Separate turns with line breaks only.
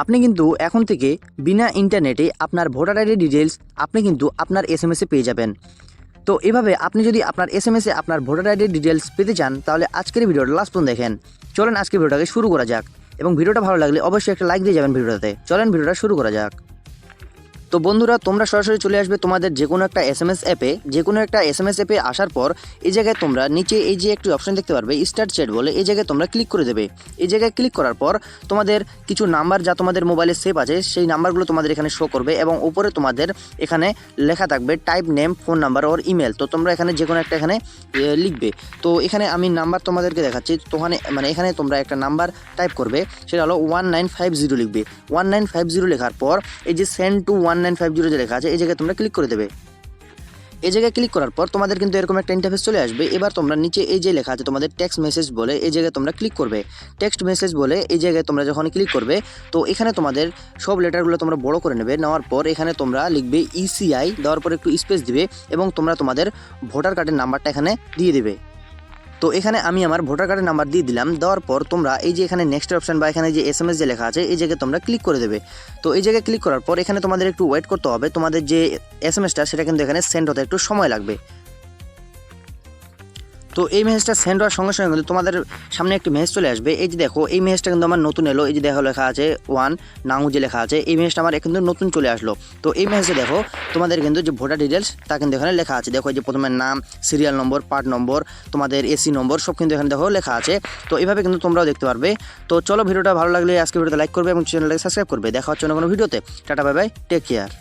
আপনি কিন্তু এখন থেকে বিনা ইন্টারনেটে আপনার ভোটার আইডি ডিটেলস আপনি কিন্তু আপনার এসএমএসে পেয়ে যাবেন। তো এভাবে আপনি যদি আপনার এসএমএসে আপনার ভোটার আইডি ডিটেলস পেতে চান তাহলে আজকের ভিডিওটা লাস্ট পর্যন্ত দেখেন। চলেন আজকের ভিডিওটাকে শুরু করা যাক এবং ভিডিওটা ভালো লাগলে অবশ্যই একটা লাইক দিয়ে যাবেন ভিডিওটাতে। চলেন ভিডিওটা শুরু করা যাক। তো বন্ধুরা, তোমরা সরাসরি চলে আসবে তোমাদের যে কোনো একটা এসএমএস অ্যাপে আসার পর এই জায়গায় তোমরা নিচে এই যে একটি অপশন দেখতে পারবে স্টার্ট চ্যাট বলে, এই জায়গায় তোমরা ক্লিক করে দেবে। এই জায়গায় ক্লিক করার পর তোমাদের কিছু নাম্বার যা তোমাদের মোবাইলে সেভ আছে সেই নাম্বারগুলো তোমাদের এখানে শো করবে এবং উপরে তোমাদের এখানে লেখা থাকবে টাইপ নেম, ফোন নাম্বার ওর ইমেল। তো তোমরা এখানে যে কোনো একটা এখানে লিখবে। তো এখানে আমি নাম্বার তোমাদেরকে দেখাচ্ছি। তো এখানে তোমরা একটা নাম্বার টাইপ করবে, সেটা হলো 1950 লিখবে। 1950 লেখার পর এই যে সেন্ড টু 1950 যে লেখা আছে এই জায়গায় তোমরা ক্লিক করে দেবে। এই জায়গায় ক্লিক করার পর তোমাদের কিন্তু এরকম একটা ইন্টারফেস চলে আসবে। এবার তোমরা নিচে এই যে লেখা আছে তোমাদের টেক্সট মেসেজ বলে, এই জায়গায় তোমরা ক্লিক করবে। টেক্সট মেসেজ বলে এই জায়গায় তোমরা যখন ক্লিক করবে তো এখানে তোমাদের সব লেটারগুলো তোমরা বড় করে নেবে। নেওয়ার পর এখানে তোমরা লিখবে ইসিআই, দেওয়ার পর একটু স্পেস দিবে এবং তোমরা তোমাদের ভোটার কার্ডের নাম্বারটা এখানে দিয়ে দেবে। তো এখানে আমি আমার ভোটার কার্ডের নাম্বার দিয়ে দিলাম। দেওয়ার পর তোমরা এই যে এখানে নেক্সট অপশন বা এখানে যে এসএমএস যে লেখা আছে এই জায়গায় তোমরা ক্লিক করে দেবে। তো এই জায়গায় ক্লিক করার পর এখানে তোমাদের একটু ওয়েট করতে হবে। তোমাদের যে এসএমএসটা সেটা কিন্তু এখানে সেন্ড হতে একটু সময় লাগবে। তো এই মেসেজটা সেন্ড হওয়ার সঙ্গে সঙ্গে কিন্তু তোমাদের সামনে একটি মেসেজ চলে আসবে। এই যে দেখো এই মেসেজটা কিন্তু আমার নতুন এলো। এই যে দেখো লেখা আছে ওয়ান নাও যে লেখা আছে এই মেসেজটা আমার কিন্তু নতুন চলে আসলো। তো এই মেসেজে দেখো তোমাদের কিন্তু যে ভোটার ডিটেলস তা কিন্তু এখানে লেখা আছে। দেখো এই যে প্রথমে নাম, সিরিয়াল নম্বর, পার্ট নম্বর, তোমাদের এসি নম্বর সব কিন্তু এখানে দেখো লেখা আছে। তো এইভাবে কিন্তু তোমরাও দেখতে পারবে। তো চলো, ভিডিওটা ভালো লাগলে আজকে ভিডিওতে লাইক করবে এবং চ্যানেলটাকে সাবস্ক্রাইব করবে। দেখা হচ্ছে অন্য কোনো ভিডিওতে। Tata, bye bye, take care.